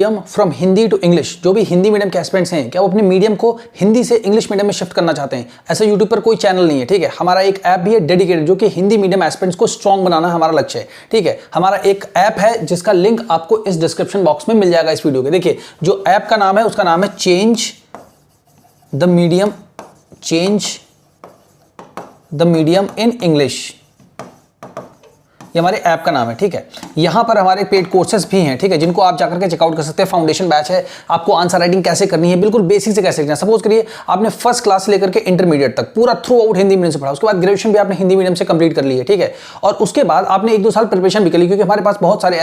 From Hindi to English, जो भी Hindi medium के एस्पिरेंट्स हैं, क्या वो अपने मीडियम को हिंदी से इंग्लिश मीडियम में शिफ्ट करना चाहते हैं? ऐसा यूट्यूब पर कोई चैनल नहीं है, ठीक है। हमारा एक ऐप भी है डेडिकेटेड, जो कि हिंदी मीडियम एस्पिरेंट्स को स्ट्रॉन्ग बनाना हमारा लक्ष्य है, ठीक है। हमारा एक ऐप है जिसका लिंक आपको इस डिस्क्रिप्शन बॉक्स में मिल जाएगा इस वीडियो के। देखिए, जो ऐप का नाम है उसका नाम है change the medium in English, ये हमारे ऐप का नाम है, ठीक है। यहाँ पर हमारे पेड कोर्सेज भी हैं, ठीक है, जिनको आप जाकर के चेकआउट कर सकते हैं। फाउंडेशन बैच है, आपको आंसर राइटिंग कैसे करनी है, बिल्कुल बेसिक से कैसे करना है। सपोज करिए आपने फर्स्ट क्लास से लेकर के इंटरमीडिएट तक पूरा थ्रू आउट हिंदी मीडियम से पढ़ा, उसके बाद ग्रेजुएशन भी आपने हिंदी मीडियम से कंप्लीट कर ली है, ठीक है। और उसके बाद आपने 1-2 साल प्रिपरेशन भी कर ली, क्योंकि हमारे पास बहुत सारे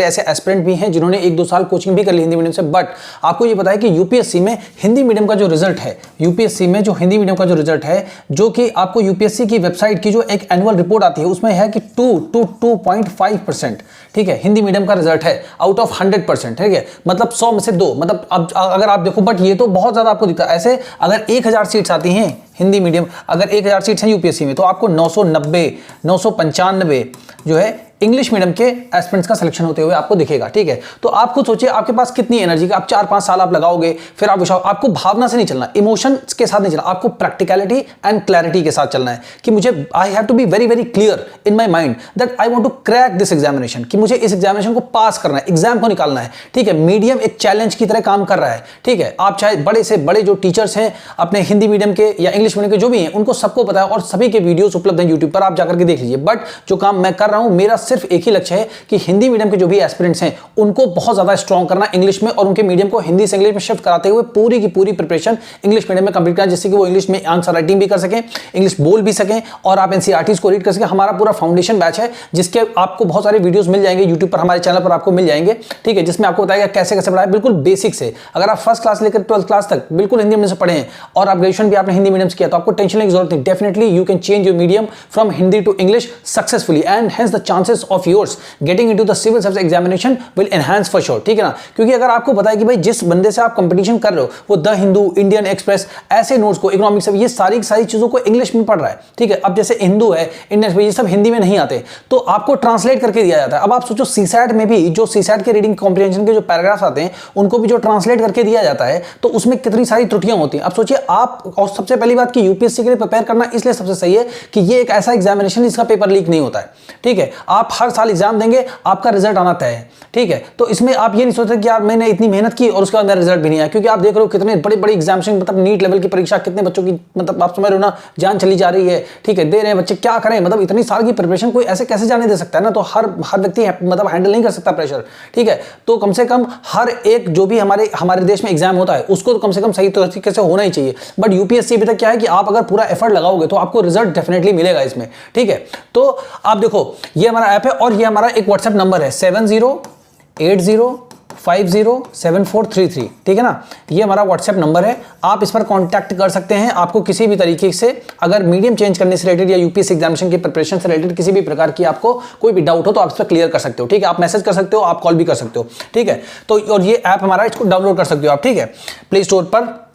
ऐसे एस्पिरेंट भी हैं जिन्होंने 1-2 साल कोचिंग भी कर ली हिंदी मीडियम से। बट आपको ये पता है कि यूपीएससी में हिंदी मीडियम का जो रिजल्ट है, यूपीएससी में जो हिंदी मीडियम का जो रिजल्ट है, जो कि आपको यूपीएससी की वेबसाइट की जो एक एनुअल रिपोर्ट आती है उसमें है कि 2.5%, ठीक है, हिंदी मीडियम का रिजल्ट है आउट ऑफ 100%, ठीक है, मतलब 100 में से 2, मतलब अब अगर आप देखो, बट ये तो बहुत ज्यादा आपको दिखता है। ऐसे अगर 1000 सीट्स आती हैं हिंदी मीडियम, अगर 1000 सीट्स हैं यूपीएससी में, तो आपको 990 995 जो है इंग्लिश मीडियम के एस्पिरेंट्स का सिलेक्शन होते हुए आपको दिखेगा, ठीक है। तो आप खुद सोचिए आपके पास कितनी एनर्जी का, आप 4-5 साल आप लगाओगे, फिर आपको भावना से नहीं चलना, इमोशंस के साथ नहीं चलना, आपको प्रैक्टिकलिटी एंड क्लैरिटी के साथ चलना है कि मुझे I have to be very very clear in my mind that I want to crack this examination, कि मुझे इस एग्जामिनेशन को पास करना है, एग्जाम को निकालना है, ठीक है। मीडियम एक चैलेंज की तरह काम कर रहा है, ठीक है। आप चाहे बड़े से बड़े जो टीचर्स हैं अपने हिंदी मीडियम के या इंग्लिश मीडियम के जो भी हैं, उनको सबको पता है और सभी के वीडियोस उपलब्ध हैं यूट्यूब पर, आप जाकर के देख लीजिए। बट जो काम मैं कर रहा हूं, मेरा सिर्फ एक ही लक्ष्य है कि हिंदी मीडियम के जो भी एस्पिरेंट्स हैं उनको बहुत ज्यादा स्ट्रॉन्ग करना इंग्लिश में, और उनके मीडियम को हिंदी से इंग्लिश में शिफ्ट कराते हुए पूरी की पूरी प्रिपरेशन इंग्लिश मीडियम में कंप्लीट करना, जिससे कि वो इंग्लिश में आंसर राइटिंग भी कर सकें, इंग्लिश बोल भी सकें, और आप एनसीईआरटीज को रीड कर सकें। हमारा पूरा फाउंडेशन बैच है जिसके आपको बहुत सारे वीडियोस मिल जाएंगे यूट्यूब पर, हमारे चैनल पर आपको मिल जाएंगे, ठीक है, जिसमें आपको बताएगा कैसे कैसे पढ़ाया, बिल्कुल बेसिक से। अगर आप फर्स्ट क्लास लेकर 12th क्लास तक बिल्कुल हिंदी मीडियम से पढ़े हैं और आप ग्रेजुएशन भी आपने हिंदी मीडियम से किया, तो आपको टेंशन लेने की जरूरत नहीं। Definitely you can change your medium from Hindi to English successfully, and hence the chances of yours getting into the civil service examination will enhance for sure, ठीक है ना। क्योंकि अगर आपको पता है कि भाई जिस बंदे से आप कंपटीशन कर रहे हो वो द हिंदू, इंडियन एक्सप्रेस, ऐसे नोट्स को, इकोनॉमिक्स, ये सारी चीजों को इंग्लिश में पढ़ रहा है, ठीक है। अब जैसे हिंदू है, इंडियन एक्सप्रेस, ये सब हिंदी में नहीं आते, तो आपको ट्रांसलेट करके दिया जाता है। अब आप सोचो सीसैट में भी जो सीसैट के रीडिंग कॉम्प्रिहेंशन के जो पैराग्राफ्स आते हैं उनको भी जो ट्रांसलेट करके दिया जाता है, तो उसमें कितनी सारी त्रुटियां होती हैं। अब सोचिए आप, और सबसे पहली बात कि यूपीएससी के लिए प्रिपेयर करना इसलिए सबसे सही है कि ये एक ऐसा एग्जामिनेशन जिसका पेपर लीक नहीं होता है, ठीक है। आप हर साल एग्जाम देंगे, आपका रिजल्ट आना तय है, ठीक है। तो इसमें आप ये नहीं सोचते कि यार मैंने इतनी मेहनत की और उसके बाद मेरा रिजल्ट भी नहीं आया, क्योंकि आप देख रहे हो कितने बड़े बड़े एग्जामिनेशन, मतलब नीट लेवल की परीक्षा, कितने बच्चों की, मतलब आप समझ रहे हो ना, जान चली जा रही है, ठीक है, दे रहे हैं बच्चे, क्या करें, मतलब इतनी साल की प्रिपरेशन कोई ऐसे कैसे जाने दे सकता है ना। तो हर व्यक्ति मतलब हैंडल नहीं कर सकता प्रेशर, ठीक है। तो कम से कम हर एक जो भी हमारे देश में एग्जाम होता है उसको तो कम से कम सही तरीके से होना ही चाहिए। बट यूपीएससी अभी तक क्या है कि आप अगर पूरा एफर्ट लगाओगे तो आपको रिजल्ट डेफिनेटली मिलेगा इसमें, ठीक है। तो आप देखो, ये हमारा ऐप है और ये हमारा एक व्हाट्सएप नंबर है 7080507433, ठीक है ना। ये हमारा व्हाट्सएप नंबर है, आप इस पर कांटेक्ट कर सकते हैं। आपको किसी भी तरीके से अगर मीडियम चेंज करने से रिलेटेड या यूपीएससी एग्जामिनेशन की प्रिपरेशन से रिलेटेड किसी भी प्रकार की आपको कोई भी डाउट हो तो आप इस पर क्लियर कर सकते हो, ठीक है। आप मैसेज कर सकते हो, आप कॉल भी कर सकते हो, ठीक है। तो और ये ऐप हमारा, इसको डाउनलोड कर सकते हो आप, ठीक है, प्ले स्टोर पर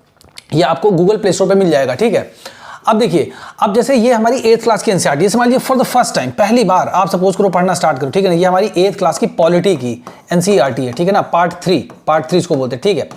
या आपको गूगल प्ले स्टोर पर मिल जाएगा, ठीक है। अब देखिए, अब जैसे ये हमारी 8th क्लास की एनसीईआरटी, समझ लीजिए फॉर द फर्स्ट टाइम, पहली बार आप सपोज करो पढ़ना स्टार्ट करो, ठीक है ना। ये हमारी 8th क्लास की पॉलिटी की एनसीईआरटी है, ठीक है ना, पार्ट 3 इसको बोलते हैं, ठीक है।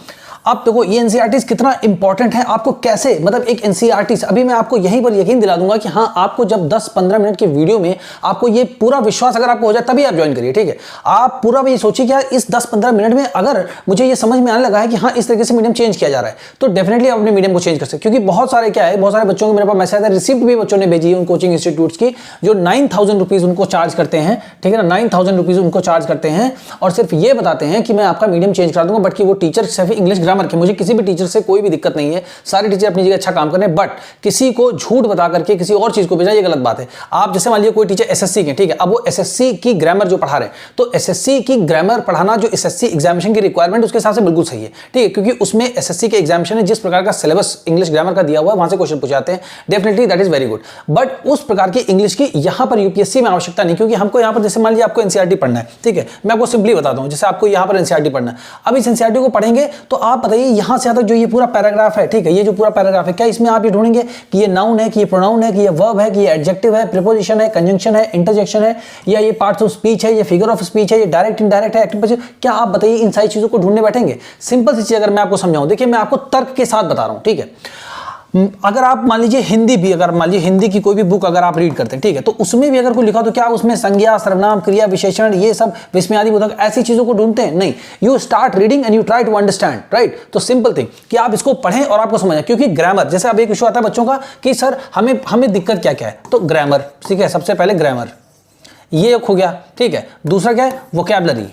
अब देखो ये एनसीईआरटी कितना इंपॉर्टेंट है, आपको कैसे, मतलब एक एनसीईआरटी, अभी मैं आपको यहीं पर यकीन दिला दूंगा कि हाँ, आपको जब 10-15 मिनट की वीडियो में आपको ये पूरा विश्वास अगर आपको हो जाए तभी आप ज्वाइन करिए, ठीक है। आप पूरा ये सोचिए कि यार इस 10-15 मिनट में अगर मुझे ये समझ में आने लगा है कि हाँ, इस तरीके से मीडियम चेंज किया जा रहा है, तो डेफिनेटली आप अपने मीडियम को चेंज कर सकते, क्योंकि बहुत सारे क्या है, बहुत सारे बच्चों को मेरे पास मैसेज है, रिसिप्ट भी बच्चों ने भेजी है उन कोचिंग इंस्टीट्यूट्स की, जो 9000 रुपीज उनको चार्ज करते हैं, ठीक है ना, 9000 रुपीज उनको चार्ज करते हैं और सिर्फ ये बताते हैं कि मैं आपका मीडियम चेंज करा दूंगा। बट कि वो टीचर सिर्फ इंग्लिश ग्रामर के, मुझे किसी भी टीचर से कोई भी दिक्कत नहीं है, सारे टीचर अपनी जगह अच्छा काम कर रहे हैं, बट किसी को झूठ बता करके किसी और चीज को भेजना ये गलत बात है। आप जैसे मान लीजिए कोई टीचर एसएससी के, ठीक है, अब वो एसएससी की ग्रामर जो पढ़ा रहे हैं, तो एसएससी की ग्रामर पढ़ाना जो एसएससी एग्जामिनेशन की रिक्वायरमेंट उसके हिसाब से बिल्कुल सही है, ठीक है, क्योंकि उसमें एसएससी के एग्जामिनेशन में जिस प्रकार का सिलेबस इंग्लिश ग्रामर का दिया हुआ है वहां से क्वेश्चन पूछे जाते हैं, definitely that is very good. But उस प्रकार की इंग्लिश की यहां पर यूपीएससी में आवश्यकता नहीं, क्योंकि हमको यहां पर जैसे मान लीजिए आपको एनसीईआरटी पढ़ना है, ठीक है, मैं आपको सिंपली बताता हूं, जैसे आपको यहां पर एनसीईआरटी पढ़ना है, अब इस एनसीईआरटी को पढ़ेंगे तो आप आप बताइए यहाँ से यहाँ तक जो ये पूरा पैराग्राफ है, ठीक है, ये जो पूरा पैराग्राफ है, क्या इसमें आप ये ढूंढेंगे कि ये नाउन है, कि ये प्रोनाउन है, कि ये वर्ब है, कि ये एडजेक्टिव है, प्रीपोजिशन है, कंजंक्शन है, इंटरजेक्शन है, या ये पार्ट्स ऑफ स्पीच है, ये फिगर ऑफ स्पीच है, ये डायरेक्ट इनडायरेक्ट है, एक्टिव पैसिव? क्या आप बताइए इन सारी चीजों को ढूंढने बैठेंगे? सिंपल सी चीज अगर मैं आपको समझाऊं, देखिए मैं आपको तर्क के साथ बता रहा हूं, ठीक है। अगर आप मान लीजिए हिंदी भी, अगर मान लीजिए हिंदी की कोई भी बुक अगर आप रीड करते हैं, ठीक है, तो उसमें भी अगर कोई लिखा तो क्या उसमें संज्ञा, सर्वनाम, क्रिया, विशेषण, ये सब विस्मयादि बोधक ऐसी चीजों को ढूंढते हैं? नहीं, you start reading and you try to understand, right. तो सिंपल थिंग कि आप इसको पढ़ें और आपको समझें, क्योंकि ग्रामर, जैसे अब एक इशू आता है बच्चों का कि सर हमें दिक्कत क्या क्या है, तो ग्रामर, ठीक है, सबसे पहले ग्रामर ये एक हो गया, ठीक है। दूसरा क्या है? वोकैबुलरी,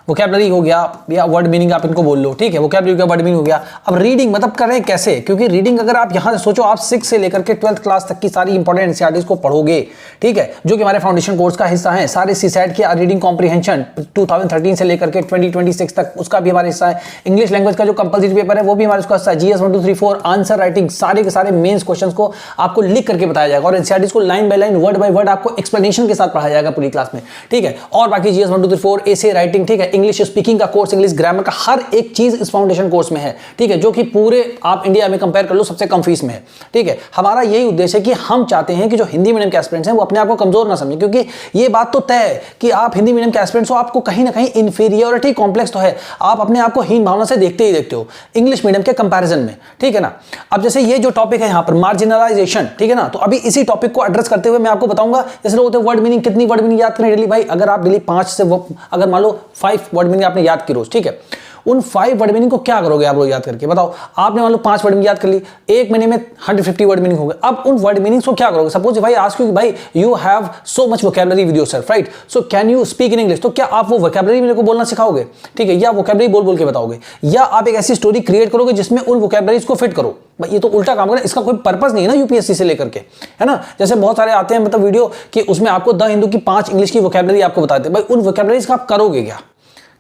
वोकैबुलरी हो गया, या वर्ड मीनिंग आप इनको बोल लो, ठीक है, वोकैबुलरी का वर्ड मीनिंग हो गया। अब रीडिंग मतलब करें कैसे, क्योंकि रीडिंग अगर आप यहां से सोचो, आप 6 से लेकर के 12th क्लास तक की सारी इंपॉर्टेंट एनसीईआरटीज को पढ़ोगे, ठीक है, जो कि हमारे फाउंडेशन कोर्स का हिस्सा है। सारे सीसैट के रीडिंग कॉम्प्रीहेंशन 2013 से लेकर के 2026 तक उसका भी हमारे हिस्सा है। इंग्लिश लैंग्वेज का जो कंपल्सरी पेपर है वो भी हमारे उसका हिस्सा है। GS 1 2 3 4 आंसर राइटिंग, सारे के सारे मेंस क्वेश्चंस को आपको लिख करके बताया जाएगा और एनसीईआरटीज को line by line, word by word आपको एक्सप्लेनेशन के साथ पढ़ाया जाएगा पूरी क्लास में, ठीक है। और बाकी GS 1 2 3 4 एसे राइटिंग, ठीक है, इंग्लिश स्पीकिंग का कोर्स, इंग्लिश ग्रामर का हर एक चीज इस फाउंडेशन कोर्स में है, ठीक है, जो कि पूरे आप इंडिया में कंपेयर कर लो सबसे कम फीस में है, ठीक है। हमारा यही उद्देश्य है कि हम चाहते हैं कि जो हिंदी मीडियम के एस्पिरेंट्स हैं वो अपने आप को कमजोर ना समझें, क्योंकि ये बात तो तय है कि आप हिंदी मीडियम के एस्पिरेंट्स हो, आपको कहीं ना कहीं इंफीरियोरिटी कॉम्प्लेक्स तो है, आप अपने आप को हीन भावना से देखते ही देखते हो इंग्लिश मीडियम के कंपैरिजन में, ठीक है ना। अब जैसे ये जो टॉपिक है यहाँ पर मार्जिनलाइजेशन, ठीक है ना, तो अभी इसी टॉपिक को एड्रेस करते हुए मैं आपको बताऊंगा, जैसे लोग होते हैं वर्ड मीनिंग, कितनी वर्ड मीनिंग याद करें डेली? भाई अगर आप डेली 5 से अगर मान लो 5 वर्ड मीनिंग आपने याद की रोज, ठीक है, उन 5 वर्ड मीनिंग को क्या करोगे आप लोग याद करके? बताओ, आपने मान लो 5 वर्ड मीनिंग याद कर ली, एक महीने में 150 वर्ड मीनिंग हो गए। अब उन वर्ड मीनिंग्स को क्या करोगे? सपोज भाई आस्क यू कि भाई you have so much vocabulary with yourself, right, so can you speak in English? तो क्या आप वो वोकैबुलरी मेरे को बोलना सिखाओगे, ठीक है, या वोकैबुलरी बोल बोल के बताओगे, या आप एक ऐसी स्टोरी क्रिएट करोगे जिसमें उन वोकैबुलरीज को फिट करो? भाई ये तो उल्टा काम है, इसका कोई पर्पस नहीं है ना यूपीएससी से लेकर के, है ना। जैसे बहुत सारे आते हैं मतलब वीडियो कि उसमें आपको द हिंदू की 5 इंग्लिश की वोकैबुलरी आपको बताते हैं, भाई उन वोकैबुलरीज का आप करोगे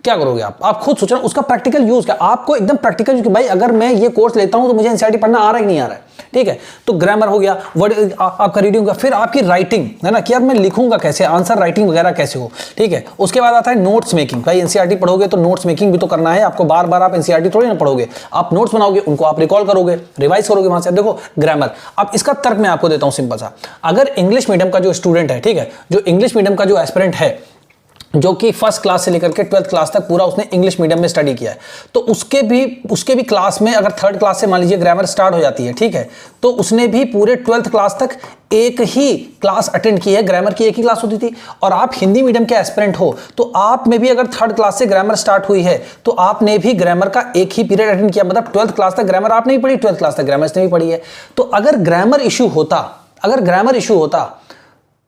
क्या करोगे? आप खुद सोचना, उसका प्रैक्टिकल यूज क्या, आपको एकदम प्रैक्टिकल, कि भाई अगर मैं ये कोर्स लेता हूं तो मुझे एनसीईआरटी पढ़ना आ रहा है कि नहीं आ रहा है, ठीक है। तो ग्रामर हो गया, वर्ड आपका रीडिंग का, फिर आपकी राइटिंग, है ना, कि यार मैं लिखूंगा कैसे, आंसर राइटिंग वगैरह कैसे हो, ठीक है। उसके बाद आता है नोट्स मेकिंग। भाई एनसीईआरटी पढ़ोगे तो नोट्स मेकिंग भी तो करना है आपको, बार बार आप एनसीईआरटी थोड़ी ना पढ़ोगे, आप नोट्स बनाओगे, उनको आप रिकॉल करोगे, रिवाइज करोगे वहां से। देखो ग्रामर, अब इसका तर्क मैं आपको देता हूं सिंपल सा। अगर इंग्लिश मीडियम का जो स्टूडेंट है, ठीक है, जो इंग्लिश मीडियम का जो एस्पिरेंट है, जो कि फर्स्ट क्लास से लेकर के 12th क्लास तक पूरा उसने इंग्लिश मीडियम में स्टडी किया है, तो उसके भी क्लास में अगर 3rd क्लास से मान लीजिए ग्रामर स्टार्ट हो जाती है, ठीक है, तो उसने भी पूरे 12th क्लास तक एक ही क्लास अटेंड की है, ग्रामर की एक ही क्लास होती थी। और आप हिंदी मीडियम के एस्पिरेंट हो तो आप में भी अगर 3rd क्लास से ग्रामर स्टार्ट हुई है तो आपने भी ग्रामर का एक ही पीरियड अटेंड किया, मतलब 12th क्लास तक ग्रामर आपने भी पढ़ी, 12th क्लास तक ग्रामर इसने भी पढ़ी है। तो अगर ग्रामर इशू होता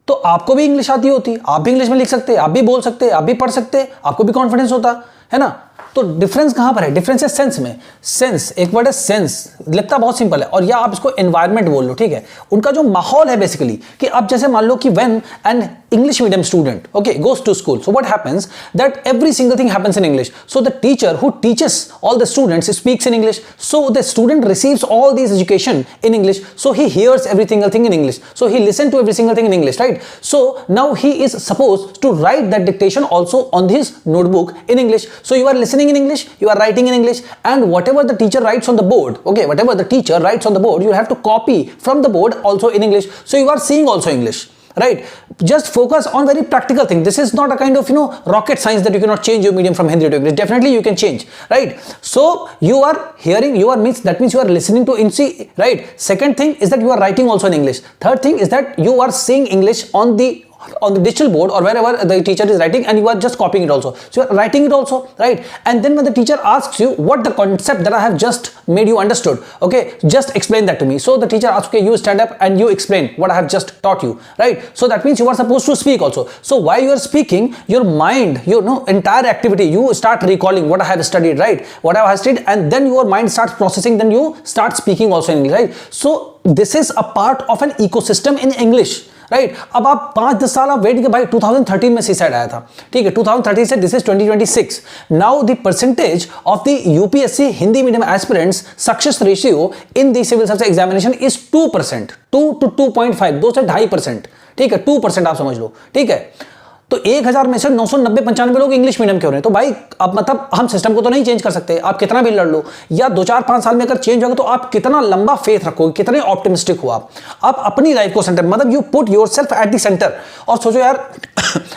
तो आपको भी इंग्लिश आती होती, आप भी इंग्लिश में लिख सकते, आप भी बोल सकते, आप भी पढ़ सकते, आपको भी कॉन्फिडेंस होता, है ना। तो डिफरेंस कहां पर है? डिफरेंस है सेंस में। सेंस, एक वर्ड है सेंस, लिखता बहुत सिंपल है, और या आप इसको एनवायरमेंट बोल लो, ठीक है, उनका जो माहौल है बेसिकली, कि अब जैसे मान लो कि when an English medium student, okay, goes to school, so what happens that every single thing happens in English. So the teacher who teaches all the students speaks in English, so the student receives all these education in English, so he hears every single thing in English, so he listens to every single thing in English, right? So now he is supposed to write that dictation also on his notebook in English. So you are listening in English, you are writing in English, and whatever the teacher writes on the board, okay, whatever the teacher writes on the board, you have to copy from the board also in English, so you are seeing also English, right? Just focus on very practical thing. This is not a kind of rocket science that you cannot change your medium from Hindi to English. Definitely you can change, right? So you are hearing, that means you are listening to INSEE, right? Second thing is that you are writing also in English. Third thing is that you are seeing English on the digital board or wherever the teacher is writing, and you are just copying it also. So you are writing it also, right? And then when the teacher asks you what the concept that I have just made you understood, okay, just explain that to me. So the teacher asks, okay, you stand up and you explain what I have just taught you, right? So that means you are supposed to speak also. So while you are speaking, your mind, entire activity, you start recalling what I have studied, right? What I have studied, and then your mind starts processing, then you start speaking also in English, right? So this is a part of an ecosystem in English, right? अब आप 5-10 साल आप wait के, भाई 2013 में CSAT आया था, ठीक है, 2013 से this is 2026. Now the percentage of the UPSC Hindi medium aspirants success ratio in the civil service examination is 2%, 2 to 2.5, 2 से 2.5%, ठीक है, 2% आप समझ लो, ठीक है। तो 1000 में से 990-95 लोग इंग्लिश मीडियम के हो रहे हैं। तो भाई अब मतलब हम सिस्टम को तो नहीं चेंज कर सकते, आप कितना भी लड़ लो, या 2-4-5 साल में अगर चेंज होगा तो आप कितना लंबा फेथ रखोगे, कितने ऑप्टिमिस्टिक हो आप अपनी लाइफ को सेंटर, मतलब you put yourself at the centre और सोचो यार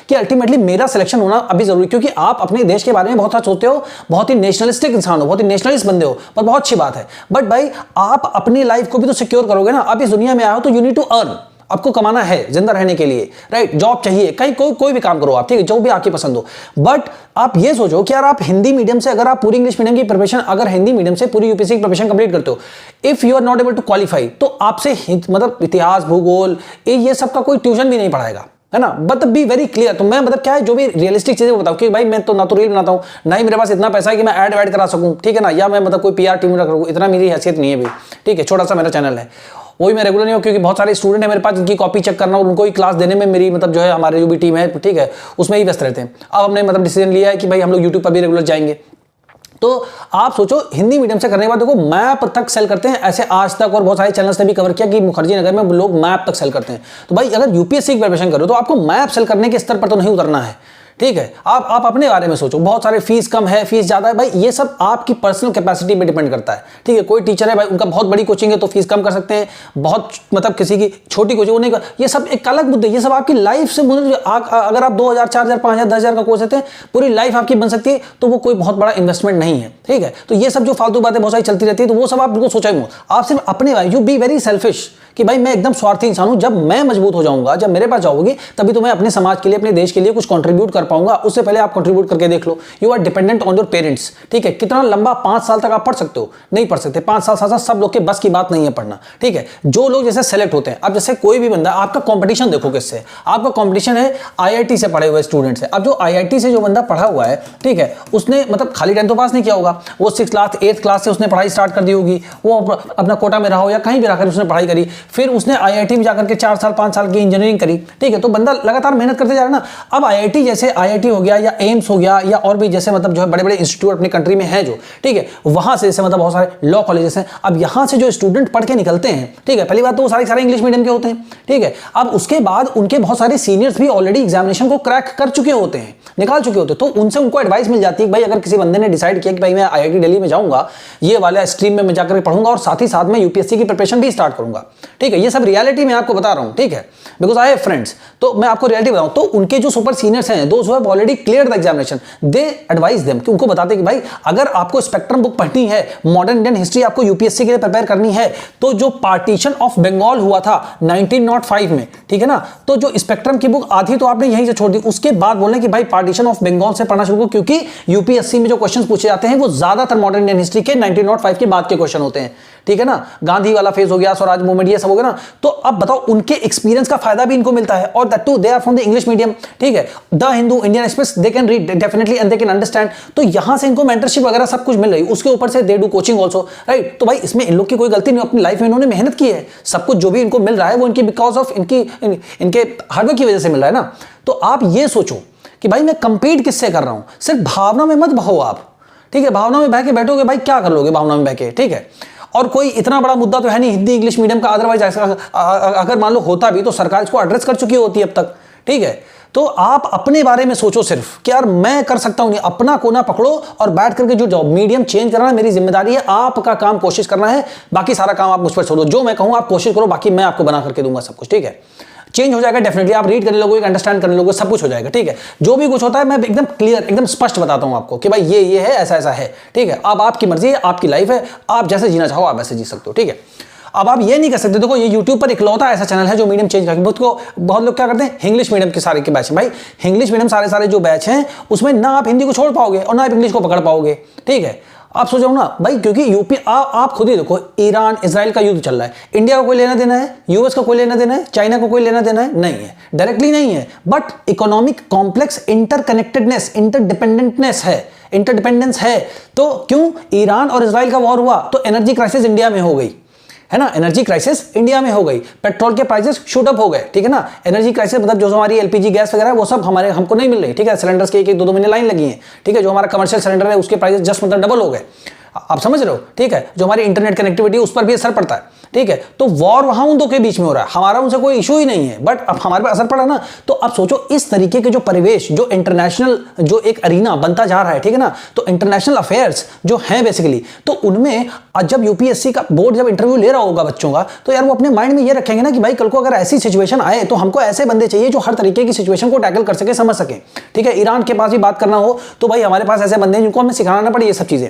कि अल्टीमेटली मेरा सिलेक्शन होना अभी जरूरी, क्योंकि आप अपने देश के बारे में बहुत सोचते हो, बहुत ही नेशनलिस्टिक इंसान हो, बहुत ही नेशनलिस्ट बंदे हो, पर बहुत अच्छी बात है। बट भाई आप अपनी लाइफ को भी तो सिक्योर करोगे ना। आप इस दुनिया में आओ तो यू नीड टू अर्न, आपको कमाना है जिंदा रहने के लिए, राइट। जॉब चाहिए, कहीं कोई भी काम करो आप, ठीक है, जो भी आपकी पसंद हो। बट आप ये सोचो कि यार आप हिंदी मीडियम से, अगर आप पूरी इंग्लिश मीडियम की प्रिपरेशन, अगर हिंदी मीडियम से पूरी यूपीएससी की प्रिपरेशन कंप्लीट करते हो, if you are not able to qualify, तो आपसे मतलब इतिहास, भूगोल, ये सब का कोई ट्यूशन भी नहीं पढ़ाएगा, है ना। But be very clear. तो मैं मतलब क्या है, जो भी रियलिस्टिक चीजें बताऊं कि भाई मैं तो ना तो रील बनाता हूं, ना ही मेरे पास इतना पैसा है कि मैं ऐड वैड करा सकूं, ठीक है ना, या मैं मतलब कोई पीआर टीम रख सकूं, इतना मेरी हैसियत नहीं है भी, ठीक है। छोटा सा मेरा चैनल है, वही मैं रेगुलर नहीं हूँ, क्योंकि बहुत सारे स्टूडेंट है मेरे पास जिनकी कॉपी चेक करना और उनको ही क्लास देने में मेरी मतलब जो है हमारे जो भी टीम है, ठीक है, उसमें ही व्यस्त रहते हैं। अब हमने मतलब डिसीजन लिया है कि भाई हम लोग यूट्यूब पर भी रेगुलर जाएंगे। तो आप सोचो हिंदी मीडियम से करने के बाद देखो मैप तक सेल करते हैं, ऐसे आज तक और बहुत सारे चैनल्स ने भी कवर किया कि मुखर्जी नगर में लोग मैप तक सेल करते हैं। तो भाई अगर यूपीएससी की प्रिपरेशन करो तो आपको मैप सेल करने के स्तर पर तो नहीं उतरना है, ठीक है। आप अपने बारे में सोचो, बहुत सारे फीस कम है, फीस ज्यादा है, भाई ये सब आपकी पर्सनल कैपेसिटी पे डिपेंड करता है, ठीक है। कोई टीचर है भाई, उनका बहुत बड़ी कोचिंग है तो फीस कम कर सकते हैं, बहुत मतलब किसी की छोटी कोचिंग नहीं कर, ये सब एक अलग मुद्दे, ये सब आपकी लाइफ से अगर आप 2000, 4000, 5000, 10,000 का कोर्स लेते हैं, पूरी लाइफ आपकी बन सकती है, तो वो कोई बहुत बड़ा इन्वेस्टमेंट नहीं है, ठीक है। तो ये सब जो फालतू बातें बहुत सारी चलती रहती है, तो वो सब आप बिल्कुल सोचा ही मत। आप सिर्फ अपने बारे, यू बी वेरी सेल्फिश कि भाई मैं एकदम स्वार्थी इंसान हूं, जब मैं मजबूत हो जाऊंगा, जब मेरे पास जाओगी, तभी तो मैं अपने समाज के लिए, अपने देश के लिए कुछ कंट्रीब्यूट कर पाऊंगा। उससे पहले आप कंट्रीब्यूट करके देख लो। You are dependent on your parents, ठीक है। कितना लंबा 5 साल तक आप पढ़ सकते हो, नहीं पढ़ सकते। 5 साल 7 साल सब लोग के बस की बात नहीं है पढ़ना, ठीक है। जो लोग जैसे सेलेक्ट होते हैं, अब जैसे कोई भी बंदा, आपका कंपटीशन देखो किससे, आपका कंपटीशन है आईआईटी से पढ़े हुए स्टूडेंट से। अब जो आईआईटी से जो बंदा पढ़ा हुआ है, ठीक है, उसने मतलब खाली टाइम तो पास नहीं किया होगा, वो 6 क्लास 8th क्लास से उसने पढ़ाई स्टार्ट कर दी होगी, वो अपना कोटा में रहा हो या कहीं भी रहकर उसने पढ़ाई करी, फिर उसने आईआईटी में जाकर के 4 साल 5 साल की इंजीनियरिंग करी, ठीक है। तो बंदा लगातार मेहनत करते जा रहा है ना। अब आईआईटी जैसे आईआईटी हो गया या एम्स हो गया या और भी जैसे मतलब जो है बड़े बड़े इंस्टीट्यूट अपनी कंट्री में है जो, ठीक है, वहां से जैसे मतलब बहुत सारे लॉ कॉलेजेस हैं। अब यहां से जो स्टूडेंट पढ़ के निकलते हैं, ठीक है, पहली बात तो वो सारे इंग्लिश मीडियम के होते हैं, ठीक है। अब उसके बाद उनके बहुत सारे सीनियर्स भी ऑलरेडी एग्जामिनेशन को क्रैक कर चुके होते हैं, निकाल चुके होते हैं, तो उनसे उनको एडवाइस मिल जाती है भाई अगर किसी बंदे ने डिसाइड किया कि भाई मैं आईआईटी दिल्ली में जाऊंगा, ये वाला स्ट्रीम में मैं जाकर पढ़ूंगा और साथ ही साथ में यूपीएससी की प्रिपरेशन भी स्टार्ट करूंगा, ठीक है। ये सब रियलिटी में आपको बता रहा हूं, ठीक है, बिकॉज आई हैव फ्रेंड्स। तो मैं आपको रियलिटी बताऊं तो उनके जो सुपर सीनियर्स हैं, those who have already cleared the examination, they advice them, कि उनको बताते कि भाई अगर आपको स्पेक्ट्रम बुक पढ़नी है, मॉडर्न इंडियन हिस्ट्री आपको यूपीएससी के लिए प्रिपेयर करनी है, तो जो पार्टीशन ऑफ बंगाल हुआ था 1905 में, ठीक है ना, तो जो स्पेक्ट्रम की बुक आधी तो आपने यहीं से छोड़ दी, उसके बाद बोलने कि भाई पार्टीशन ऑफ बंगाल से पढ़ना शुरू करो, क्योंकि यूपीएससी में जो क्वेश्चन पूछे जाते हैं वो ज्यादातर मॉडर्न इंडियन हिस्ट्री के 1905 के बाद के क्वेश्चन होते हैं, ठीक है ना। गांधी वाला फेज हो गया, स्वराज मूवमेंट, ये सब हो गया ना। तो अब बताओ उनके एक्सपीरियंस का फायदा भी इनको मिलता है, और that too they are from the English medium, ठीक है। The Hindu, Indian Express, they can read definitely and they can understand. तो यहां से इनको मेंटरशिप वगैरह सब कुछ मिल रही है, उसके ऊपर से they do coaching also, right. तो भाई इसमें इन लोग की कोई गलती नहीं, अपनी लाइफ में इन्होंने मेहनत की है, सब कुछ जो भी इनको मिल रहा है वो इनकी बिकॉज ऑफ इनके हार्डवर्क की वजह से मिल रहा है ना। तो आप ये सोचो कि भाई मैं कंपीट किससे कर रहा हूं, सिर्फ भावना में मत बहो आप, ठीक है। भावना में बह के बैठोगे भाई, क्या कर लोगे भावना में बह के, ठीक है। और कोई इतना बड़ा मुद्दा तो है नहीं हिंदी इंग्लिश मीडियम का, अदरवाइज अगर मान लो होता भी तो सरकार इसको एड्रेस कर चुकी होती है अब तक, ठीक है। तो आप अपने बारे में सोचो सिर्फ कि यार मैं कर सकता हूं, नहीं, अपना कोना पकड़ो और बैठ करके जो जॉब मीडियम चेंज करना है मेरी जिम्मेदारी है, आपका काम कोशिश करना है, बाकी सारा काम आप मुझ पर छोड़ो, जो मैं कहूं आप कोशिश करो, बाकी मैं आपको बना करके दूंगा सब कुछ, ठीक है। चेंज हो जाएगा डेफिनेटली, आप रीड करने लोगे, अंडरस्टैंड करने लोगे, सब कुछ हो जाएगा, ठीक है। जो भी कुछ होता है मैं एकदम क्लियर, एकदम स्पष्ट बताता हूं आपको कि भाई ये है, ऐसा ऐसा है, ठीक है। अब आपकी मर्जी है, आपकी लाइफ है, आप जैसे जीना चाहो आप वैसे जी सकते हो, ठीक है। अब आप ये नहीं कर सकते, देखो ये YouTube पर इकलौता ऐसा चैनल है जो मीडियम चेंज करके, बहुत लोग क्या करते हैं, इंग्लिश मीडियम के सारे के बैच हैं, भाई इंग्लिश मीडियम सारे जो बैच हैं उसमें ना आप हिंदी को छोड़ पाओगे और ना आप इंग्लिश को पकड़ पाओगे, ठीक है। आप सोचो ना भाई, क्योंकि यूपी आप खुद ही देखो, ईरान इजराइल का युद्ध चल रहा है, इंडिया को कोई लेना देना है, यूएस का कोई लेना देना है, चाइना को कोई लेना देना है नहीं है, डायरेक्टली नहीं है, बट इकोनॉमिक कॉम्प्लेक्स इंटरकनेक्टेडनेस, इंटरडिपेंडेंटनेस है, इंटरडिपेंडेंस है। तो क्यों ईरान और इजराइल का वॉर हुआ तो एनर्जी क्राइसिस इंडिया में हो गई, है ना, एनर्जी क्राइसिस इंडिया में हो गई, पेट्रोल के प्राइसेस शूट अप हो गए, ठीक है ना। एनर्जी क्राइसिस मतलब जो हमारी एलपीजी गैस वगैरह वो सब हमको नहीं मिल रही, ठीक है। सिलेंडर्स के 1-2 महीने लाइन लगी है, ठीक है। जो हमारा कमर्शियल सिलेंडर है उसके प्राइसेस जस्ट मतलब डबल हो गए। आप समझ रहे हो, ठीक है, जो हमारी इंटरनेट कनेक्टिविटी उस पर भी असर पड़ता है, ठीक है। तो वॉर वहां उन दो के बीच में हो रहा है, हमारा उनसे कोई इशू ही नहीं है, बट अब हमारे पे असर पड़ा ना। तो अब सोचो इस तरीके के जो परिवेश, जो इंटरनेशनल जो एक अरीना बनता जा रहा है, ठीक है ना, तो इंटरनेशनल अफेयर्स जो हैं बेसिकली, तो उनमें जब यूपीएससी का बोर्ड जब इंटरव्यू ले रहा होगा बच्चों का, तो यार वो अपने माइंड में ये रखेंगे ना कि भाई कल को अगर ऐसी सिचुएशन आए तो हमको ऐसे बंदे चाहिए जो हर तरीके की सिचुएशन को टैकल कर सके, समझ सके, ठीक है। ईरान के पास भी बात करना हो तो भाई हमारे पास ऐसे बंदे हैं जिनको हमें सिखाना ना पड़े ये सब चीजें,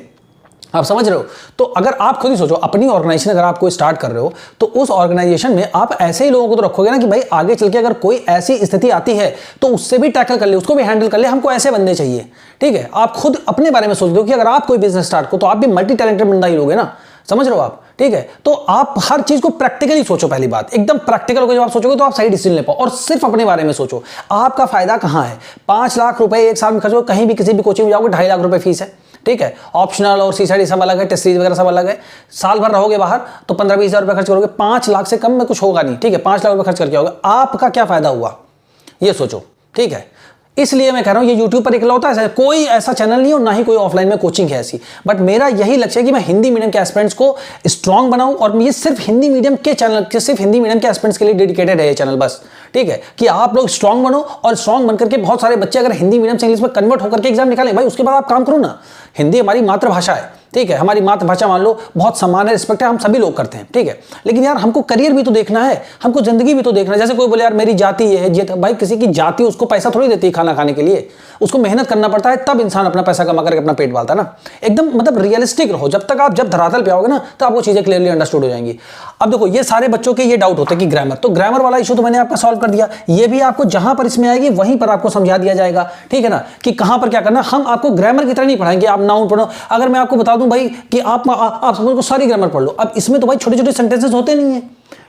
आप समझ रहे हो। तो अगर आप खुद ही सोचो, अपनी ऑर्गेनाइजेशन अगर आप कोई स्टार्ट कर रहे हो तो उस ऑर्गेनाइजेशन में आप ऐसे ही लोगों को तो रखोगे ना कि भाई आगे चल के अगर कोई ऐसी स्थिति आती है तो उससे भी टैकल कर ले, उसको भी हैंडल कर ले, हमको ऐसे बंदे चाहिए, ठीक है। आप खुद अपने बारे में सोच दो कि अगर आप कोई बिजनेस स्टार्ट करो तो आप भी मल्टी टैलेंटेड बंदा ही लोगे ना, समझ रहे हो आप, ठीक है। तो आप हर चीज को प्रैक्टिकली सोचो, पहली बात एकदम प्रैक्टिकल होकर जब आप सोचोगे तो आप सही डिसीजन ले पाओ, और सिर्फ अपने बारे में सोचो आपका फायदा कहां है। 5 लाख रुपए एक साल में खर्च हो, कहीं भी किसी भी कोचिंग में जाओगे 2.5 लाख रुपए फीस है, ठीक है। ऑप्शनल और सीसाइड सब अलग है, टेस्ट सीरीज वगैरह सब अलग है। साल भर रहोगे बाहर तो 15-20 हज़ार रुपए खर्च करोगे, 5 लाख से कम में कुछ होगा नहीं, ठीक है। 5 लाख रुपए खर्च करके आओगे, आपका क्या फायदा हुआ ये सोचो, ठीक है। इसलिए मैं कह रहा हूं ये YouTube पर इकलौता है, कोई ऐसा चैनल नहीं और ना ही कोई ऑफलाइन में कोचिंग है ऐसी, बट मेरा यही लक्ष्य है कि मैं हिंदी मीडियम के एस्पिरेंट्स को स्ट्रांग बनाऊं, और ये सिर्फ हिंदी मीडियम के चैनल, सिर्फ हिंदी मीडियम के एस्पिरेंट्स के लिए डेडिकेटेड है ये चैनल, बस, ठीक है। कि आप लोग स्ट्रांग बनो और स्ट्रांग बनकर के बहुत सारे बच्चे अगर हिंदी मीडियम से इंग्लिश में कन्वर्ट होकर के एग्जाम निकालें, भाई उसके बाद आप काम करो ना। हिंदी हमारी मातृभाषा है, ठीक है, हमारी मातृभाषा मान लो बहुत सम्मान है, रिस्पेक्ट है, हम सभी लोग करते हैं, ठीक है। लेकिन यार हमको करियर भी तो देखना है, हमको जिंदगी भी तो देखना है। जैसे कोई बोले यार मेरी जाति ये है, भाई किसी की जाति उसको पैसा थोड़ी देती है खाना खाने के लिए, उसको मेहनत करना पड़ता है, तब इंसान अपना पैसा कमा करके अपना पेट पालता है ना। एकदम मतलब रियलिस्टिक रहो, जब तक आप जब धरातल पे आओगे ना तो आपको चीजें क्लियरली अंडरस्टूड हो जाएंगी। अब देखो ये सारे बच्चों के ये डाउट होते हैं कि ग्रामर, तो ग्रामर वाला इशू तो मैंने आपका सॉल्व कर दिया, ये भी आपको जहां पर इसमें आएगी वहीं पर आपको समझा दिया जाएगा, ठीक है ना, कि कहां पर क्या करना। हम आपको ग्रामर की तरह नहीं पढ़ाएंगे आप नाउन पढ़ो। अगर मैं आपको बता दूं भाई कि आप समझ को सारी ग्रामर पढ़ लो, अब इसमें तो भाई छोटे छोटे सेंटेंसेस होते नहीं है,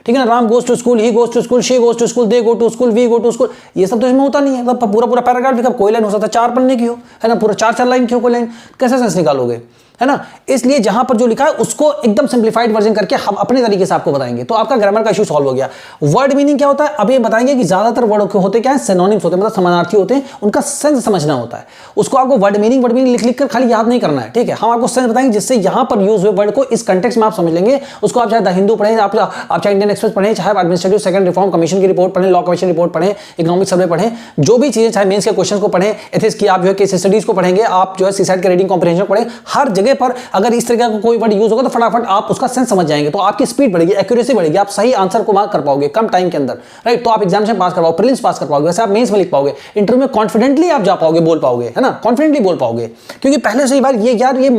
ठीक है ना। Ram goes to school, he goes to school, she goes to school, they go to school, we go to school, ये सब तो इसमें होता नहीं है। मतलब पूरा पूरा पैराग्राफ लिखा, कोई लाइन हो सकता है 4 पढ़ने की हो, है ना, पूरा 4 लाइन की हो कोई लाइन, कैसे सेंस निकालोगे, है ना। इसलिए जहां पर जो लिखा है उसको एकदम सिंप्लीफाइड वर्जन करके हम अपने तरीके से आपको बताएंगे, तो आपका ग्रामर का इशू सॉल्व हो गया। वर्ड मीनिंग क्या होता है अब ये बताएंगे कि ज्यादातर वर्ड होते क्या है, सिनोनिम्स होते हैं, मतलब समानार्थी होते हैं, उनका सेंस समझना होता है। उसको आपको वर्ड मीनिंग लिख लिख कर खाली याद नहीं करना है, ठीक है। हम आपको सेंस बताएंगे जिससे यहां पर यूज हुए वर्ड को इस कंटेक्स्ट में आप समझ लेंगे। उसको आप चाहे द हिंदू पढ़ें, आप चाहे इंडियन एक्सप्रेस पढ़ें, चाहे एडमिनिस्ट्रेटिव सेकंड रिफॉर्म कमीशन की रिपोर्ट पढ़ें, लॉ कमीशन रिपोर्ट पढ़ें, इकोनॉमिक सर्वे पढ़ें, जो भी चीजें, चाहे मेंस के क्वेश्चन को पढ़ें, एथिक्स की आप जो है केस स्टडीज को पढ़ेंगे, आप जो है सीसाइड के रीडिंग कॉम्प्रिहेंशन पढ़ें, हर जगह पर अगर इस तरह का कोई वर्ड यूज होगा तो फटाफट आप उसका सेंस समझ जाएंगे, तो आपकी स्पीड बढ़ेगी, एक्यूरेसी बढ़ेगी, आप सही आंसर को मार्क कर पाओगे कम टाइम के अंदर, राइट। तो आप एग्जामिनेशन पास कर पाओगे, प्रीलिम्स पास कर पाओगे, वैसे आप मेंस में लिख पाओगे, इंटरव्यू में कॉन्फिडेंटली आप जा पाओगे, बोल पाओगे, है ना, कॉन्फिडेंटली बोल पाओगे। क्योंकि पहले से ही बार ये यार ये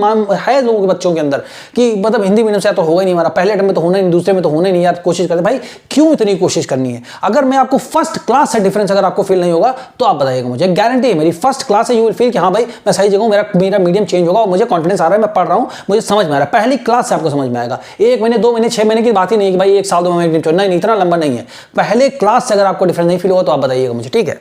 है लोगों के बच्चों के अंदर कि मतलब हिंदी मीडियम से तो होगा ही नहीं हमारा, पहले अटेम्प्ट में तो होना ही नहीं, दूसरे में तो होना ही नहीं, यार कोशिश करते। भाई क्यों इतनी कोशिश करनी है? अगर मैं आपको फर्स्ट क्लास से डिफरेंस अगर आपको फील नहीं होगा तो आप बताइएगा मुझे, गारंटी है मेरी, फर्स्ट क्लास से यू विल फील कि हाँ भाई मैं सही जगह हूं, मेरा मीडियम चेंज होगा और मुझे कॉन्फिडेंस आ रहा है, मैं पढ़ रहा हूं, मुझे समझ में आ रहा है, पहली क्लास से आपको समझ में आएगा। 1 महीने 2 महीने 6 महीने की बात ही नहीं है कि भाई 1 साल 2 महीने नहीं, इतना लंबा नहीं है। पहले क्लास से अगर आपको डिफरेंस नहीं फील होगा तो आप बताइएगा मुझे, ठीक है।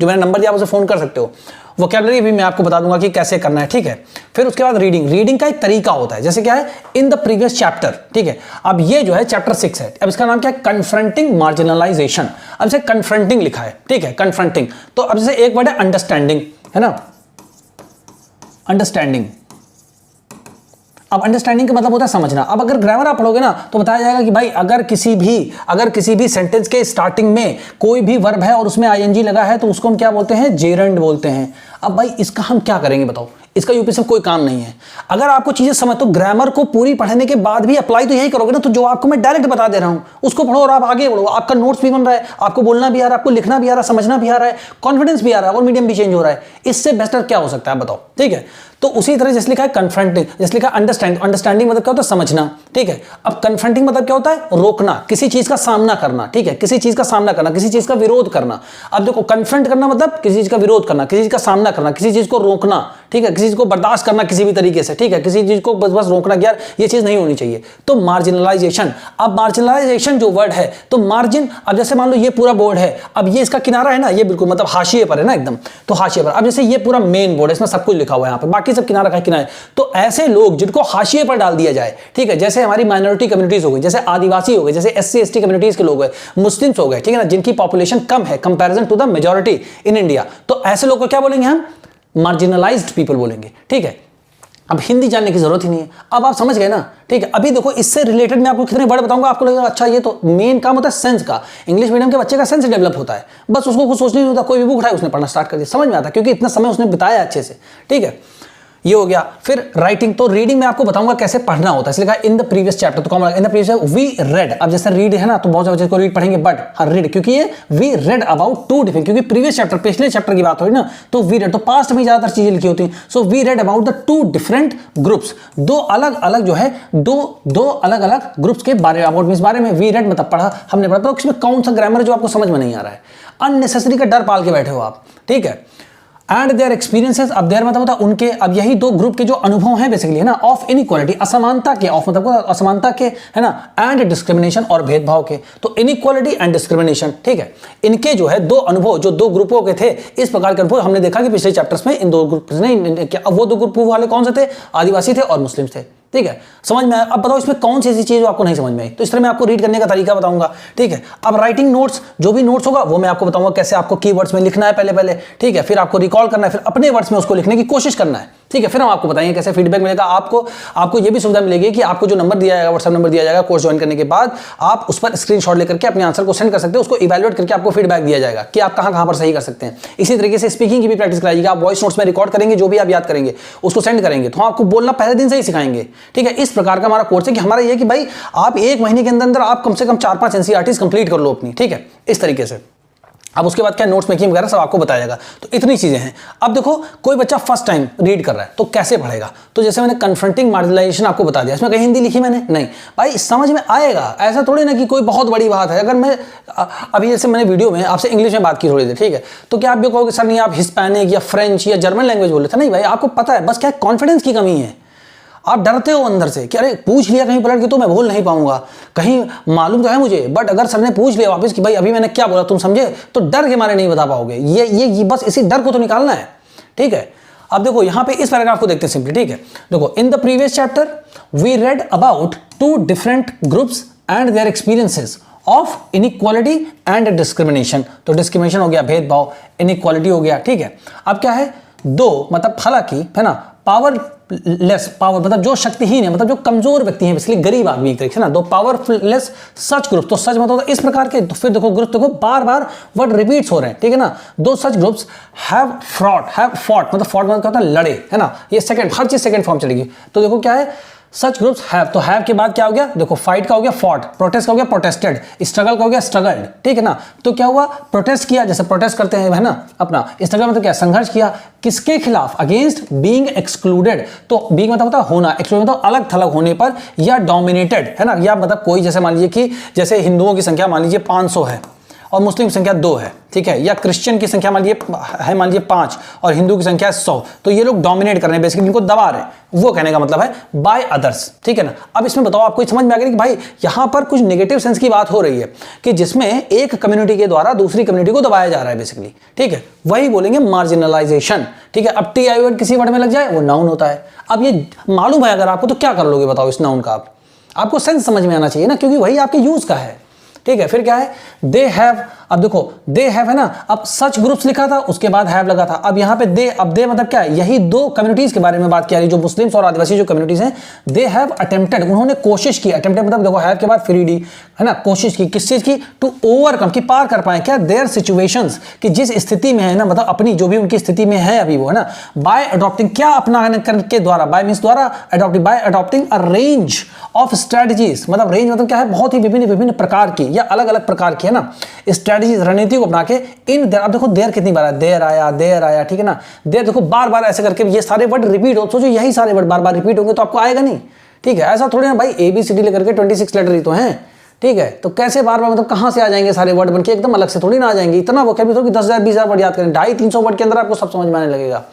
जो मैंने नंबर दिया आप उसे फोन कर सकते हो। वोकैबुलरी भी मैं आपको बता दूंगा कि कैसे करना है, ठीक है। फिर उसके बाद रीडिंग का एक तरीका होता है, जैसे क्या है इन द प्रीवियस चैप्टर, ठीक है। अब ये जो है चैप्टर 6 है, अब इसका नाम क्या है, कन्फ्रंटिंग मार्जिनलाइजेशन। अब इसे कन्फ्रंटिंग लिखा है, ठीक है, कन्फ्रंटिंग। तो अब जैसे एक वर्ड है अंडरस्टैंडिंग, है ना, अंडरस्टैंडिंग। अब अंडरस्टैंडिंग का मतलब होता है समझना। अब अगर ग्रामर आप पढ़ोगे ना तो बताया जाएगा कि भाई अगर किसी भी सेंटेंस के स्टार्टिंग में कोई भी वर्ब है और उसमें आईएनजी लगा है तो उसको हम क्या बोलते हैं, जेरंड बोलते हैं। अब भाई इसका हम क्या करेंगे बताओ, इसका यूपीएससी में कोई काम नहीं है। अगर आपको चीजें समझ तो ग्रामर को पूरी पढ़ने के बाद भी अप्लाई तो यही करोगे ना, तो जो आपको मैं डायरेक्ट बता दे रहा हूं उसको पढ़ो और आप आगे बढ़ो, आपका नोट्स भी बन रहा है, आपको बोलना भी आ रहा है, आपको लिखना भी आ रहा है, समझना भी आ रहा है, कॉन्फिडेंस भी आ रहा है और मीडियम भी चेंज हो रहा है। इससे बेहतर क्या हो सकता है बताओ, ठीक है। तो उसी तरह जैसे लिखा है कन्फ्रंटिंग, जैसे लिखा अंडरस्टैंडिंग मतलब क्या होता है, समझना, ठीक है। अब कन्फ्रंटिंग मतलब क्या होता है, रोकना, किसी चीज का सामना करना, ठीक है, किसी चीज का सामना करना, किसी चीज का विरोध करना। अब देखो कन्फ्रंट करना मतलब किसी चीज का विरोध करना, किसी चीज का सामना करना, किसी चीज को रोकना, ठीक है, किसी चीज को बर्दाश्त करना किसी भी तरीके से, ठीक है, किसी चीज को बस रोकना कि यार ये चीज नहीं होनी चाहिए। तो मार्जिनलाइजेशन, अब मार्जिनलाइजेशन जो वर्ड है, तो मार्जिन, अब जैसे मान लो ये पूरा बोर्ड है, अब ये इसका किनारा है ना, ये बिल्कुल मतलब हाशिए पर है ना एकदम, तो हाशिए पर। अब जैसे ये पूरा मेन बोर्ड है, इसमें सब कुछ लिखा हुआ है, यहाँ पर बाकी सब किनारा का किनारा, तो ऐसे लोग जिनको हाशिए पर डाल दिया जाए, ठीक है, जैसे हमारी माइनॉरिटी कम्युनिटीज हो गई, जैसे आदिवासी हो गए, जैसे एससी एसटी कम्युनिटीज के लोग हैं, मुस्लिम्स हो गए, ठीक है ना, जिनकी पॉपुलेशन कम है comparison to the majority in India, तो ऐसे लोग को क्या बोलेंगे हम, मार्जिनलाइज्ड पीपल बोलेंगे, ठीक है। अब हिंदी जानने की जरूरत ही नहीं है। अब आप समझ गए ना, ठीक है। अभी देखो इससे रिलेटेड मैं आपको कितने वर्ड बताऊंगा, आपको लगेगा अच्छा ये तो मेन काम होता है सेंस का। इंग्लिश मीडियम के बच्चे का सेंस डेवलप होता है, बस उसको कुछ सोचना नहीं होता, कोई भी बुक उठाए उसने पढ़ना स्टार्ट कर दिया, समझ में आता है क्योंकि इतना समय उसने बिताया अच्छे से, ठीक है। ये हो गया। फिर राइटिंग, तो रीडिंग में आपको बताऊंगा कैसे पढ़ना होता है, इसलिए कहा इन द प्रीवियस चैप्टर, तो in the previous we read. अब जैसे रीड है ना तो बहुत सारे बच्चे को रीड पढ़ेंगे, बट हाँ रीड, क्योंकि ये we read about two different, क्योंकि प्रीवियस चैप्टर पिछले चैप्टर की बात हो रही ना, तो वी रेड, तो पास्ट में ज्यादातर चीजें लिखी होती हैं। So we read about the two different groups, दो अलग अलग जो है दो अलग अलग ग्रुप्स के बारे में, अबाउट मींस बारे में, वी रेड मतलब पढ़ा, हमने पढ़ा। तो इसमें कौन सा ग्रामर जो आपको समझ में नहीं आ रहा है, अननेसेसरी का डर पाल के बैठे हो आप, ठीक है। एंड देयर एक्सपीरियंसेस, अब देयर मतलब होता है उनके, अब यही दो ग्रुप के जो अनुभव हैं बेसिकली, है ना, ऑफ इनइक्वालिटी, असमानता के, ऑफ मतलब असमानता के, है ना, एंड डिस्क्रिमिनेशन, और भेदभाव के। तो इनइक्वालिटी एंड डिस्क्रिमिनेशन, ठीक है, इनके जो है दो अनुभव, जो दो ग्रुपों के थे, इस प्रकार के अनुभव हमने देखा कि पिछले चैप्टर्स में इन दो ग्रुप ने क्या, अब वो दो ग्रुप वाले कौन से थे, आदिवासी थे और मुस्लिम थे, ठीक है। समझ में आया? अब बताओ इसमें कौन सी ऐसी चीज आपको नहीं समझ में आई, तो इस तरह मैं आपको रीड करने का तरीका बताऊंगा, ठीक है। अब राइटिंग नोट्स, जो भी नोट्स होगा वो मैं आपको बताऊंगा कैसे आपको कीवर्ड्स में लिखना है पहले, ठीक है, फिर आपको रिकॉल करना है, फिर अपने वर्ड्स में उसको लिखने की कोशिश करना है, ठीक है। फिर हम आपको बताएंगे कैसे फीडबैक मिलेगा आपको ये भी सुविधा मिलेगी कि आपको जो नंबर दिया जाएगा, व्हाट्सएप नंबर दिया जाएगा कोर्स ज्वाइन करने के बाद, आप उस पर स्क्रीनशॉट लेकर के अपने आंसर को सेंड कर सकते हैं, उसको इवैल्यूएट करके आपको फीडबैक दिया जाएगा कि आप कहां पर सही कर सकते हैं। इसी तरीके से स्पीकिंग की भी प्रैक्टिस कराइएगी, आप वॉइस नोट्स में रिकॉर्ड करेंगे, जो भी आप याद करेंगे उसको सेंड करेंगे, तो आपको बोलना पहले दिन से ही सिखाएंगे, ठीक है। इस प्रकार का हमारा कोर्स है कि हमारा ये कि भाई आप एक महीने के अंदर आप कम से कम 4-5 एनसीईआरटीज कंप्लीट कर लो अपनी, ठीक है, इस तरीके से। अब उसके बाद क्या नोट्स मेकिंग वगैरह सब आपको बताया जाएगा। तो इतनी चीजें हैं। अब देखो कोई बच्चा फर्स्ट टाइम रीड कर रहा है तो कैसे पढ़ेगा, तो जैसे मैंने कन्फ्रंटिंग मार्जिनलाइजेशन आपको बता दिया, इसमें कहीं हिंदी लिखी मैंने नहीं, भाई समझ में आएगा, ऐसा थोड़ी ना कि कोई बहुत बड़ी बात है। अगर मैं अभी जैसे मैंने वीडियो में आपसे इंग्लिश में बात की थोड़ी देर, ठीक है, तो क्या आप भी कहोगे सर नहीं आप हिस्पैनिक या फ्रेंच या जर्मन लैंग्वेज बोल रहे थे, नहीं भाई आपको पता है, बस क्या कॉन्फिडेंस की कमी है, आप डरते हो अंदर से कि अरे पूछ लिया कहीं पलट के तो मैं बोल नहीं पाऊंगा, कहीं मालूम तो है मुझे, बट अगर सर ने पूछ लिया वापस कि भाई अभी मैंने क्या बोला तुम समझे, तो डर के मारे नहीं बता पाओगे। ये बस इसी डर को तो निकालना है, ठीक है। अब देखो यहां पे इस पैराग्राफ को देखते हैं सिंपली, ठीक है। देखो in the previous chapter we read about two different groups and their experiences of inequality and discrimination. तो डिस्क्रिमिनेशन हो गया भेदभाव, इनइक्वालिटी हो गया, ठीक है। अब क्या है, दो मतलब हालांकि, है ना, पावरलेस, पावर मतलब जो शक्तिहीन है, मतलब जो कमजोर व्यक्ति हैं, इसलिए गरीब आदमी एक तरीके से ना, दो पावरलेस सच ग्रुप, तो सच मतलब इस प्रकार के, तो फिर देखो ग्रुप, देखो बार बार वर्ड रिपीट्स हो रहे हैं, ठीक है ना, दो सच ग्रुप्स हैव फॉट मतलब फॉट मतलब क्या होता है लड़े, है ना, ये सेकंड, हर चीज सेकंड फॉर्म चलेगी। तो देखो क्या है, सच ग्रुप्स हैव, तो हैव के बाद क्या हो गया, देखो फाइट का हो गया फॉट, प्रोटेस्ट का हो गया प्रोटेस्टेड, स्ट्रगल का हो गया स्ट्रगल्ड, ठीक है ना। तो क्या हुआ, प्रोटेस्ट किया, जैसे प्रोटेस्ट करते हैं, है ना, अपना स्ट्रगल मतलब क्या, संघर्ष किया, किसके खिलाफ, अगेंस्ट बीइंग एक्सक्लूडेड। तो बीइंग मतलब होता है होना, एक्सक्लूडेड मतलब अलग थलग होने पर, या डोमिनेटेड, है ना, या मतलब कोई जैसे मान लीजिए कि जैसे हिंदुओं की संख्या मान लीजिए 500 है और मुस्लिम की संख्या 2 है, ठीक है, या क्रिश्चियन की संख्या मान लीजिए 5 और हिंदू की संख्या 100, तो ये लोग डोमिनेट कर रहे हैं, बेसिकली इनको दबा रहे हैं, वो कहने का मतलब है बाय अदर्स, ठीक है ना। अब इसमें बताओ आपको समझ में आ गया कि भाई यहां पर कुछ नेगेटिव सेंस की बात हो रही है कि जिसमें एक कम्युनिटी के द्वारा दूसरी कम्युनिटी को दबाया जा रहा है बेसिकली, ठीक है, वही बोलेंगे मार्जिनलाइजेशन, ठीक है। अब टी-आई वर्ड किसी वर्ड में लग जाए वो नाउन होता है। अब ये मालूम है अगर आपको तो क्या कर लोगे बताओ इस नाउन का, आपको सेंस समझ में आना चाहिए ना, क्योंकि वही आपके यूज का है, ठीक है। फिर क्या है, दे हैव, अब देखो दे हैव है ना, अब सच ग्रुप्स लिखा था उसके बाद हैव लगा था, अब यहाँ पे दे, अब दे मतलब क्या है, यही दो कम्युनिटीज के बारे में बात की जा रही, जो मुस्लिम्स और आदिवासी जो कम्युनिटीज हैं, दे हैव अटेम्प्टेड, उन्होंने कोशिश की, अटेम्प्टेड मतलब देखो हैव के बाद फ्री डी, है ना, कोशिश की, किस चीज की, टू ओवरकम, की पार कर पाए क्या, देयर सिचुएशंस, कि जिस स्थिति में है ना, मतलब अपनी जो भी उनकी स्थिति में है अभी वो, है ना, बाय अडॉप्टिंग, क्या अपनाने के द्वारा, बाय मींस द्वारा, adopting, bye adopting a range of strategies, मतलब रेंज मतलब क्या है, बहुत ही विभिन्न प्रकार की या अलग अलग प्रकार की, है ना, स्ट्रेटजीज, रणनीति को बना के इन देयर, अब देखो देयर कितनी बार है, देयर आया, ठीक है ना, देयर देखो बार बार ऐसे करके ये सारे वर्ड रिपीट हो, सोचो यही सारे वर्ड बार बार रिपीट होंगे तो आपको आएगा नहीं, ठीक है। ऐसा थोड़ी ना भाई ABCD लेकर के 26 लेटर ही तो हैं, ठीक है, तो कैसे बार बार मतलब कहां से आ जाएंगे सारे वर्ड बनके, एकदम अलग से थोड़ी ना आ जाएंगे, इतना वोकैबुलरी कि 10,000-20,000 वर्ड याद करें, 250-300 वर्ड के अंदर आपको सब समझ में आने लगेगा,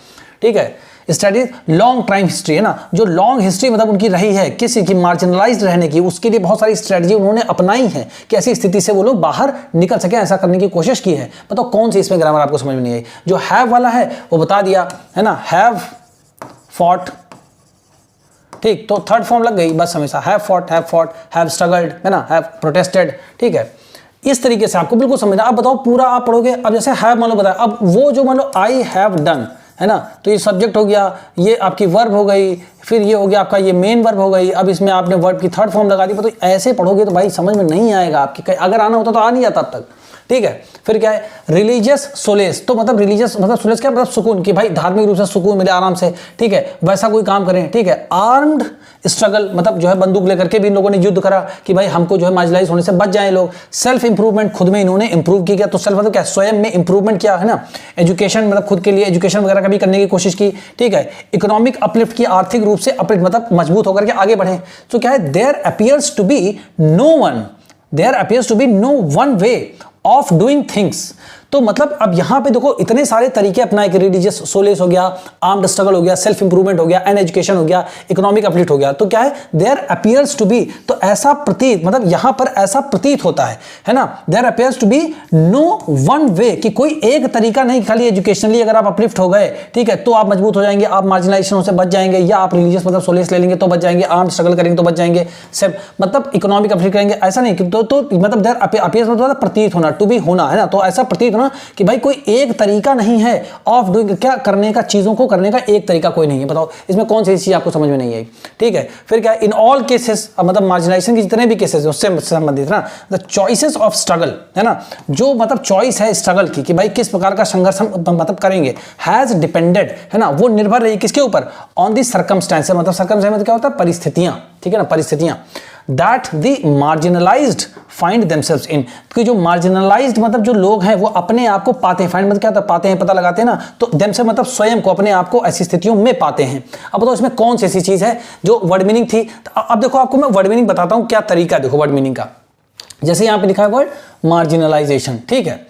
ठीक है। स्टडीज लॉन्ग टाइम हिस्ट्री, है ना, जो लॉन्ग हिस्ट्री मतलब उनकी रही है किसी की मार्जिनलाइज्ड रहने की, उसके लिए बहुत सारी स्ट्रेटजी उन्होंने अपनाई है कि ऐसी स्थिति से वो लोग बाहर निकल सके, ऐसा करने की कोशिश की है। बताओ कौन सी इसमें ग्रामर आपको समझ में नहीं आई, जो हैव वाला है वो बता दिया, है ना, हैव फॉट, ठीक, तो थर्ड फॉर्म लग गई बस हमेशा, हैव फॉट, हैव स्ट्रगल्ड, है ना, हैव प्रोटेस्टेड, ठीक है। इस तरीके से आपको बिल्कुल समझना। अब बताओ पूरा आप पढ़ोगे, अब जैसे हैव मान लो बताया, अब वो जो मान लो आई हैव डन, है ना। तो ये सब्जेक्ट हो गया, ये आपकी वर्ब हो गई, फिर ये हो गया आपका ये मेन वर्ब हो गई। अब इसमें आपने वर्ब की थर्ड फॉर्म लगा दी, तो ऐसे पढ़ोगे तो भाई समझ में नहीं आएगा आपकी, अगर आना होता तो आ नहीं जाता अब तक, ठीक है। फिर क्या है, रिलीजियस सोलेस, तो मतलब रिलीजियस मतलब सोलेस क्या मतलब सुकून, कि भाई धार्मिक रूप से सुकून मिले आराम से, ठीक है, वैसा कोई काम करें, ठीक है। आर्म्ड स्ट्रगल, मतलब जो है बंदूक लेकर के भी इन लोगों ने युद्ध करा कि भाई हमको जो है मार्जिनलाइज होने से बच जाए लोग। सेल्फ इंप्रूवमेंट, खुद में इन्होंने इंप्रूव किया, तो सेल्फ मतलब क्या, स्वयं में इंप्रूवमेंट किया, है ना। एजुकेशन मतलब खुद के लिए एजुकेशन वगैरह का भी करने की कोशिश की, ठीक है। इकोनॉमिक अपलिफ्ट की, आर्थिक रूप से अपलिफ्ट मतलब मजबूत होकर के आगे बढ़े। तो क्या है, there appears to be no one way of doing things. तो मतलब अब यहां पे देखो इतने सारे तरीके अपनाए कि रिलीजियस सोलेस हो गया, आर्म्ड स्ट्रगल हो गया, सेल्फ इंप्रूवमेंट हो गया, एंड एजुकेशन हो गया, इकोनॉमिक अपलिफ्ट हो गया। तो क्या है, देयर अपीयर्स टू बी, तो ऐसा प्रतीत मतलब यहां पर ऐसा प्रतीत होता है ना। There appears to be no one way, कि कोई एक तरीका नहीं, खाली एजुकेशनली अगर आप अपलिफ्ट हो गए, ठीक है, तो आप मजबूत हो जाएंगे, आप मार्जिनलाइजेशन से बच जाएंगे, या आप रिलीजियस मतलब सोलेस ले लेंगे तो बच जाएंगे, आर्म्ड स्ट्रगल करेंगे तो बच जाएंगे, सब मतलब इकोनॉमिक अपलिफ्ट करेंगे, ऐसा नहीं। तो मतलब देयर अपीयर्स मतलब प्रतीत होना, टू बी होना, है ना। तो ऐसा प्रतीत होना कि भाई कोई एक तरीका नहीं है ऑफ डूइंग, क्या करने का, चीजों को करने का एक तरीका कोई नहीं है। बताओ इसमें कौन सी चीज आपको समझ में नहीं आई, ठीक है। फिर क्या, इन ऑल केसेस, मतलब मार्जिनाइजेशन के जितने भी केसेस उससे संबंधित ना, द चॉइसेस ऑफ स्ट्रगल, है ना, जो मतलब चॉइस है स्ट्रगल की कि भाई किस प्रकार का संघर्ष हम मतलब करेंगे, हैज डिपेंडेड, है ना, वो निर्भर रही किसके ऊपर, ऑन दी सर्कमस्टेंसेस, मतलब सर्कमस्टेंस क्या होता है, परिस्थितियां, ठीक है ना, परिस्थितियां। That the marginalised find themselves इन, कि जो मार्जिनलाइज्ड मतलब जो लोग हैं वो अपने आप को पाते हैं, फाइंड मतलब क्या होता है, पाते हैं, पता लगाते हैं ना, तो देमसेल्व्स मतलब स्वयं को, अपने आप को ऐसी स्थितियों में पाते हैं। अब बताओ इसमें कौन सी ऐसी चीज है जो वर्ड मीनिंग थी। तो अब देखो आपको मैं वर्ड मीनिंग बताता हूं, क्या तरीका देखो वर्ड मीनिंग का। जैसे यहां पे लिखा है वर्ड मार्जिनलाइजेशन, ठीक है।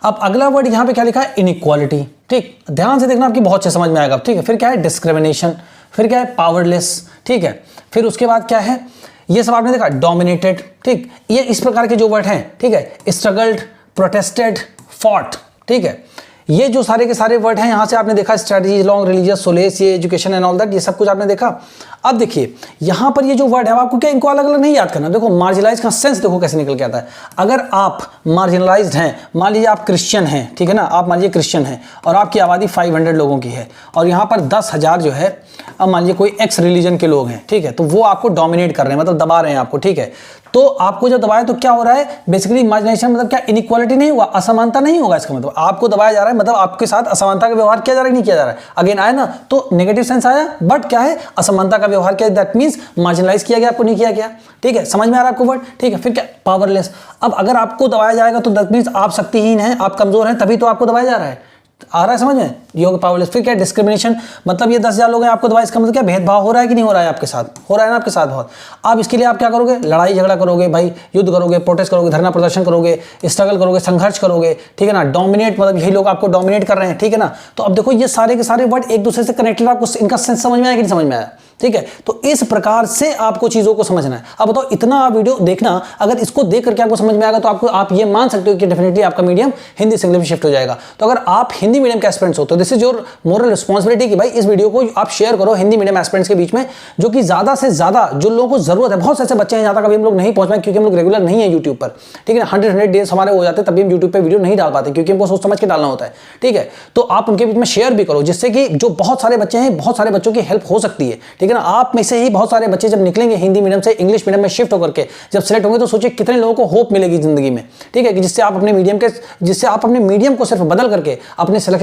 अब अगला वर्ड यहां पे क्या लिखा है, इनइक्वालिटी, ठीक, ध्यान से देखना आपकी बहुत अच्छे समझ में आएगा, ठीक है। फिर क्या है, डिस्क्रिमिनेशन, फिर क्या है, पावरलेस, ठीक है। फिर उसके बाद क्या है, ये सब आपने देखा, डोमिनेटेड, ठीक, ये इस प्रकार के जो वर्ड हैं, ठीक है। स्ट्रगल्ड, प्रोटेस्टेड, फॉट, ठीक है। ये जो सारे के सारे वर्ड हैं यहां से आपने देखा, स्ट्रेटजी, लॉन्ग, रिलीजियस, सोलेस, ये एजुकेशन एंड ऑल दैट, ये सब कुछ आपने देखा। अब देखिए यहां पर ये जो वर्ड है आपको क्या इनको अलग अलग नहीं याद करना। देखो मार्जिनलाइज का सेंस देखो कैसे निकल के आता है। अगर आप मार्जिनलाइज्ड हैं, मान लीजिए आप क्रिश्चियन हैं, ठीक है ना, आप मान लीजिए क्रिश्चियन हैं और आपकी आबादी 500 लोगों की है और यहां पर 10,000 जो है, अब मान लीजिए कोई एक्स रिलीजन के लोग हैं, ठीक है, तो वो आपको डोमिनेट कर रहे हैं, मतलब दबा रहे हैं आपको, ठीक है। तो आपको जब दबाया तो क्या हो रहा है, बेसिकली मार्जिनेशन मतलब क्या, इनइक्वालिटी नहीं हुआ, असमानता नहीं होगा, इसका मतलब आपको दबाया जा रहा है, मतलब आपके साथ असमानता का व्यवहार किया जा रहा है, नहीं किया जा रहा है। अगेन आया ना, तो नेगेटिव सेंस आया, बट क्या है, असमानता का व्यवहार किया, दैट मींस मार्जिनलाइज किया गया, आपको नहीं किया गया, ठीक है। समझ में आ रहा है आपको वर्ड, ठीक है। फिर क्या, पावरलेस। अब अगर आपको दबाया जाएगा तो दैट मींस आप शक्तिहीन हैं, आप कमजोर हैं, तभी तो आपको दबाया जा रहा है, आ रहा है समझ में, योग पावरलेस। फिर क्या, डिस्क्रिमिनेशन, मतलब ये 10,000 लोग हैं, आपको दबाया, इसका मतलब क्या, भेदभाव हो रहा है कि नहीं हो रहा है आपके साथ, हो रहा है ना आपके साथ बहुत। अब इसके लिए आप क्या करोगे, लड़ाई झगड़ा करोगे भाई, युद्ध करोगे, प्रोटेस्ट करोगे, धरना प्रदर्शन करोगे, स्ट्रगल करोगे, संघर्ष करोगे, ठीक है ना। डोमिनेट मतलब यही लोग आपको डोमिनेट कर रहे हैं, ठीक है ना। तो अब देखो ये सारे के सारे वर्ड एक दूसरे से कनेक्टेड, आपको इनका सेंस समझ में आया कि नहीं समझ में आया, ठीक है। तो इस प्रकार से आपको चीजों को समझना है। अब बताओ इतना आप वीडियो देखना, अगर इसको देख करके आपको समझ में आएगा तो आपको, आप ये मान सकते हो कि डेफिनेटली आपका मीडियम हिंदी से इंग्लिश में शिफ्ट हो जाएगा। तो अगर आप हिंदी मीडियम के एस्पिरेंट्स हो तो this is your moral responsibility कि भाई इस वीडियो को आप शेयर करो हिंदी मीडियम एस्पिरेंट्स के बीच में, जो कि ज्यादा से ज्यादा जो लोगों को जरूरत है। बहुत से ऐसे बच्चे हैं जहां तक अभी हम लोग नहीं पहुंच पाए क्योंकि हम लोग रेगुलर नहीं है यूट्यूब पर, ठीक है। 100 डेज हमारे हो जाते हैं तभी हम यूट्यूब पर वीडियो नहीं डाल पाते क्योंकि हमको सोच समझ के डालना होता है, ठीक है। तो आप उनके बीच में शेयर भी करो जिससे कि जो बहुत सारे बच्चे हैं, बहुत सारे बच्चों की हेल्प हो सकती है, ठीक है ना। आप में से ही बहुत सारे बच्चे जब निकलेंगे हिंदी मीडियम से इंग्लिश मीडियम में शिफ्ट होकर के, जब सेलेक्ट होंगे तो सोचिए कितने लोगों को होप मिलेगी जिंदगी में, ठीक है, कि जिससे आप अपने मीडियम को सिर्फ बदल करके अपने